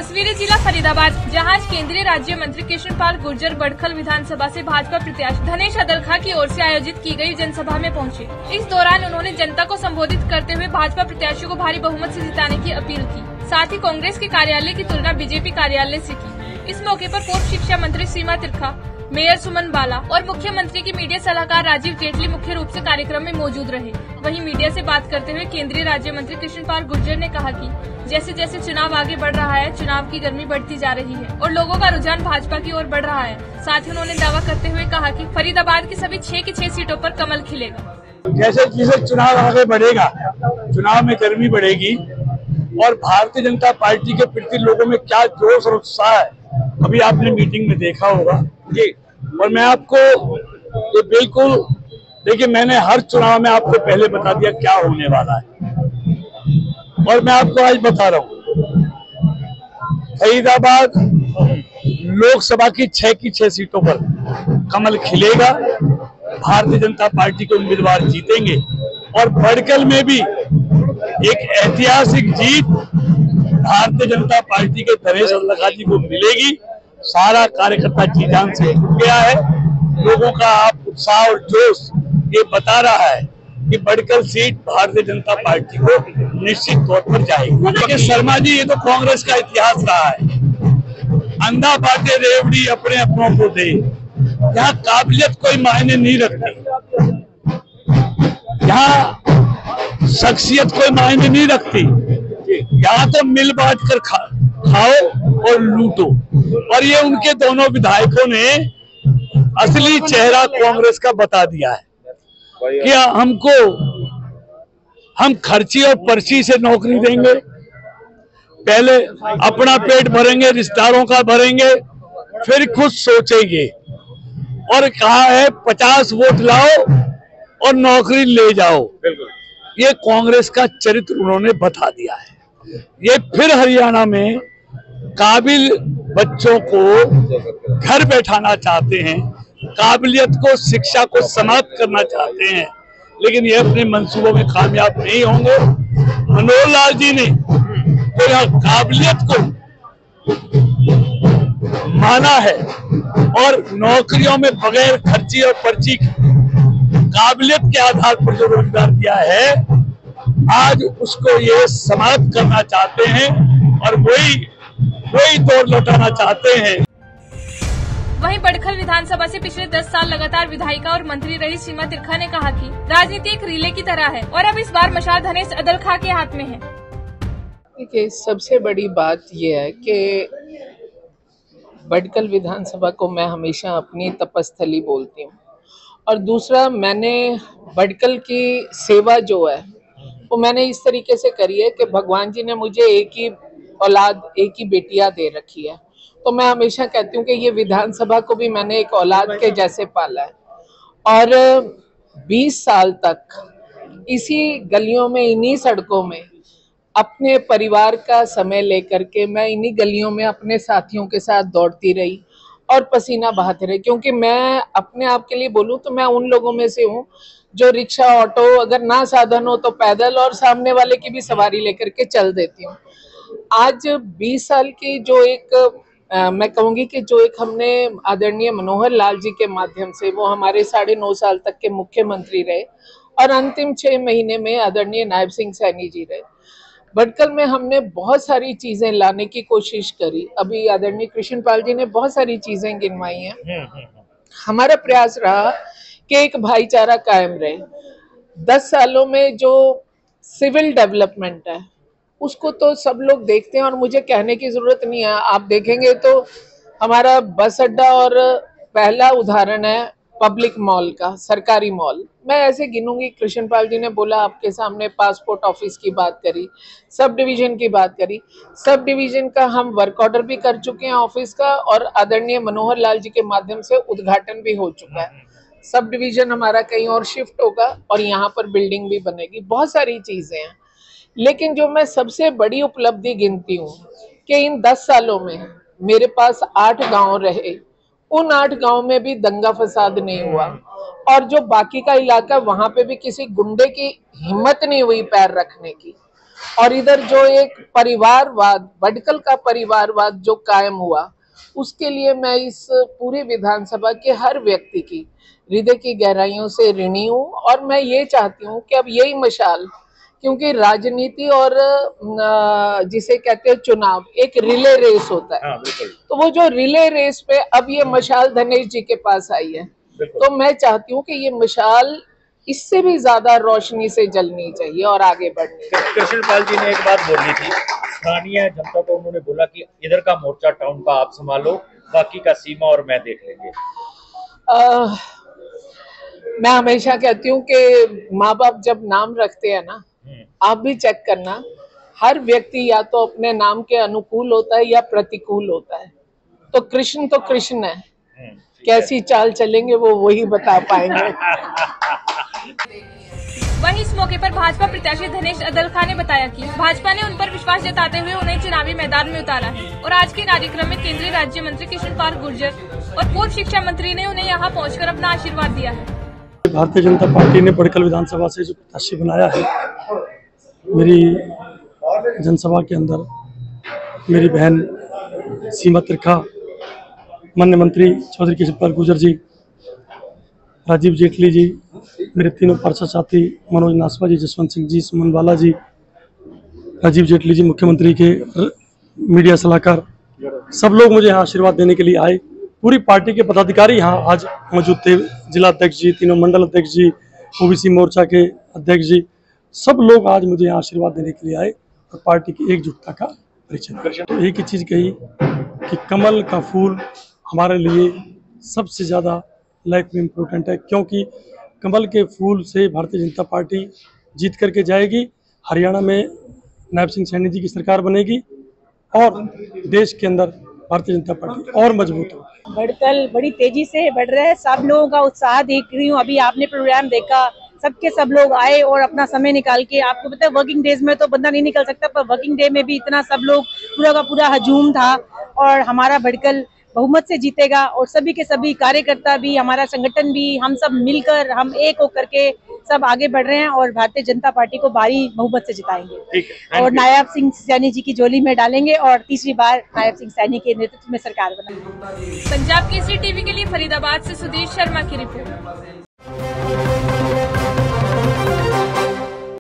तस्वीरें जिला फरीदाबाद, जहां आज केंद्रीय राज्य मंत्री कृष्णपाल गुर्जर बड़खल विधानसभा से भाजपा प्रत्याशी धनेश अदलखा की ओर से आयोजित की गई जनसभा में पहुंचे। इस दौरान उन्होंने जनता को संबोधित करते हुए भाजपा प्रत्याशियों को भारी बहुमत से जिताने की अपील की। साथ ही कांग्रेस के कार्यालय की तुलना बीजेपी कार्यालय से की। इस मौके पर पूर्व शिक्षा मंत्री सीमा तिरखा, मेयर सुमन बाला और मुख्यमंत्री की मीडिया सलाहकार राजीव जेटली मुख्य रूप से कार्यक्रम में मौजूद रहे। वहीं मीडिया से बात करते हुए केंद्रीय राज्य मंत्री कृष्णपाल गुर्जर ने कहा कि जैसे जैसे चुनाव आगे बढ़ रहा है, चुनाव की गर्मी बढ़ती जा रही है और लोगों का रुझान भाजपा की ओर बढ़ रहा है। साथ ही उन्होंने दावा करते हुए कहा कि फरीदाबाद की सभी 6 की 6 सीटों पर कमल खिलेगा। जैसे जैसे चुनाव आगे बढ़ेगा, चुनाव में गर्मी बढ़ेगी और भारतीय जनता पार्टी के प्रति लोगों में क्या जोश और उत्साह है, अभी आपने मीटिंग में देखा होगा जी। और मैं आपको ये बिल्कुल देखिए, मैंने हर चुनाव में आपको पहले बता दिया क्या होने वाला है और मैं आपको आज बता रहा हूँ। फरीदाबाद लोकसभा की 6 की 6 सीटों पर कमल खिलेगा, भारतीय जनता पार्टी के उम्मीदवार जीतेंगे और बड़कल में भी एक ऐतिहासिक जीत भारतीय जनता पार्टी के धनेश अदलखा जी को मिलेगी। सारा कार्यकर्ता जी जान से जुट गया है। लोगों का आप उत्साह और जोश ये बता रहा है कि बड़कल सीट भारतीय जनता पार्टी को निश्चित तौर पर जाएगी। देखिए शर्मा जी, ये तो कांग्रेस का इतिहास रहा है। अंधा बाटे रेवड़ी अपने अपनों को दे। यहाँ काबिलियत कोई मायने नहीं रखती, यहाँ शख्सियत कोई मायने नहीं रखती। यहाँ तो मिल बांट कर खाओ और लूटो। और ये उनके दोनों विधायकों ने असली चेहरा कांग्रेस का बता दिया है कि हम खर्ची और पर्ची से नौकरी देंगे, पहले अपना पेट भरेंगे, रिश्तेदारों का भरेंगे, फिर खुद सोचेंगे। और कहा है 50 वोट लाओ और नौकरी ले जाओ। ये कांग्रेस का चरित्र उन्होंने बता दिया है। ये फिर हरियाणा में काबिल बच्चों को घर बैठाना चाहते हैं, काबिलियत को, शिक्षा को समाप्त करना चाहते हैं, लेकिन ये अपने मंसूबों में कामयाब नहीं होंगे। मनोहर लाल जी ने तो यहाँ काबिलियत को माना है और नौकरियों में बगैर खर्ची और पर्ची काबिलियत के आधार पर जो रोजगार दिया है, आज उसको ये समाप्त करना चाहते हैं और वही दौर लौटाना चाहते हैं। वहीं बड़खल विधानसभा से पिछले 10 साल लगातार विधायिका और मंत्री रही सीमा तिरखा ने कहा कि राजनीति एक रिले की तरह है और अब इस बार मशाल धनेश अदलखा के हाथ में है। देखिए, सबसे बड़ी बात यह है कि बड़खल विधानसभा को मैं हमेशा अपनी तपस्थली बोलती हूँ और दूसरा, मैंने बड़खल की सेवा जो है वो मैंने इस तरीके से करी है कि भगवान जी ने मुझे एक ही औलाद, एक ही बेटियां दे रखी है। तो मैं हमेशा कहती हूँ कि ये विधानसभा को भी मैंने एक औलाद के जैसे पाला है और 20 साल तक इसी गलियों में, इन्हीं सड़कों में अपने परिवार का समय लेकर के मैं इन्हीं गलियों में अपने साथियों के साथ दौड़ती रही और पसीना बहाते रही। क्योंकि मैं अपने आप के लिए बोलूँ तो मैं उन लोगों में से हूँ जो रिक्शा, ऑटो, अगर ना साधन हो तो पैदल और सामने वाले की भी सवारी लेकर के चल देती हूँ। आज 20 साल की जो एक मैं कहूँगी कि जो एक हमने आदरणीय मनोहर लाल जी के माध्यम से, वो हमारे 9.5 साल तक के मुख्यमंत्री रहे और अंतिम 6 महीने में आदरणीय नायब सिंह सैनी जी रहे। बड़खल में हमने बहुत सारी चीजें लाने की कोशिश करी। अभी आदरणीय कृष्णपाल जी ने बहुत सारी चीजें गिनवाई हैं। हमारा प्रयास रहा कि एक भाईचारा कायम रहे। 10 सालों में जो सिविल डेवलपमेंट है उसको तो सब लोग देखते हैं और मुझे कहने की जरूरत नहीं है। आप देखेंगे तो हमारा बस अड्डा और पहला उदाहरण है पब्लिक मॉल का, सरकारी मॉल। मैं ऐसे गिनूंगी, कृष्णपाल जी ने बोला आपके सामने, पासपोर्ट ऑफिस की बात करी, सब डिवीजन की बात करी। सब डिवीजन का हम वर्क ऑर्डर भी कर चुके हैं ऑफिस का और आदरणीय मनोहर लाल जी के माध्यम से उद्घाटन भी हो चुका है। सब डिवीजन हमारा कहीं और शिफ्ट होगा और यहाँ पर बिल्डिंग भी बनेगी। बहुत सारी चीजें हैं, लेकिन जो मैं सबसे बड़ी उपलब्धि गिनती हूँ कि इन 10 सालों में मेरे पास 8 गांव रहे, उन 8 गांव में भी दंगा फसाद नहीं हुआ और जो बाकी का इलाका, वहां पे भी किसी गुंडे की हिम्मत नहीं हुई पैर रखने की। और इधर जो एक परिवारवाद, भटकल का परिवारवाद जो कायम हुआ, उसके लिए मैं इस पूरी विधानसभा के हर व्यक्ति की हृदय की गहराइयों से ऋणी हूँ। और मैं ये चाहती हूँ कि अब यही मशाल, क्योंकि राजनीति और जिसे कहते हैं चुनाव एक रिले रेस होता है, तो वो जो रिले रेस पे अब ये मशाल धनेश जी के पास आई है, तो मैं चाहती हूँ कि ये मशाल इससे भी ज्यादा रोशनी से जलनी चाहिए और आगे बढ़नी चाहिए। कृष्णपाल जी ने एक बात बोली थी, स्थानीय जनता को उन्होंने बोला कि इधर का मोर्चा टाउन का आप संभालो, बाकी का सीमा और मैं देख लेंगे। मैं हमेशा कहती हूँ कि माँ बाप जब नाम रखते हैं ना, आप भी चेक करना, हर व्यक्ति या तो अपने नाम के अनुकूल होता है या प्रतिकूल होता है। तो कृष्ण है, कैसी चाल चलेंगे वो वही बता पाएंगे। वहीं इस मौके पर भाजपा प्रत्याशी धनेश अदलखा ने बताया कि भाजपा ने उन पर विश्वास जताते हुए उन्हें चुनावी मैदान में उतारा है और आज के कार्यक्रम में केंद्रीय राज्य मंत्री कृष्णपाल गुर्जर और पूर्व शिक्षा मंत्री ने उन्हें यहां पहुंचकर अपना आशीर्वाद दिया है। भारतीय जनता पार्टी ने बड़कल विधानसभा से जो प्रत्याशी बनाया है, मेरी जनसभा के अंदर मेरी बहन सीमा त्रिखा, माननीय मंत्री चौधरी कृष्णपाल गुर्जर जी, राजीव जेटली जी, मेरे तीनों पार्षद साथी मनोज नासवा जी, जसवंत सिंह जी, सुमन बाला जी, राजीव जेटली जी मुख्यमंत्री के मीडिया सलाहकार, सब लोग मुझे यहाँ आशीर्वाद देने के लिए आए। पूरी पार्टी के पदाधिकारी यहाँ आज मौजूद थे, जिला अध्यक्ष जी, तीनों मंडल अध्यक्ष जी, ओबीसी मोर्चा के अध्यक्ष जी, सब लोग आज मुझे यहाँ आशीर्वाद देने के लिए आए और पार्टी की एकजुटता का परिचय। तो एक ही चीज़ कही कि कमल का फूल हमारे लिए सबसे ज़्यादा लाइफ में इम्पोर्टेंट है, क्योंकि कमल के फूल से भारतीय जनता पार्टी जीत करके जाएगी। हरियाणा में नायब सिंह सैनी जी की सरकार बनेगी और देश के अंदर भारतीय जनता पार्टी और मजबूत होगी। भड़कल बड़ी तेजी से बढ़ रहा है, सब लोगों का उत्साह देख रही हूँ। अभी आपने प्रोग्राम देखा, सबके सब लोग आए और अपना समय निकाल के, आपको पता है वर्किंग डेज में तो बंदा नहीं निकल सकता, पर वर्किंग डे में भी इतना सब लोग पूरा का पूरा हजूम था और हमारा भड़कल बहुमत से जीतेगा। और सभी के सभी कार्यकर्ता भी, हमारा संगठन भी, हम सब मिलकर, हम एक होकर के सब आगे बढ़ रहे हैं और भारतीय जनता पार्टी को भारी बहुमत से जिताएंगे और नायब सिंह सैनी जी की झोली में डालेंगे और तीसरी बार नायब सिंह सैनी के नेतृत्व में सरकार बनाएंगे। पंजाब केसरी टीवी के लिए फरीदाबाद से सुधीर शर्मा की रिपोर्ट।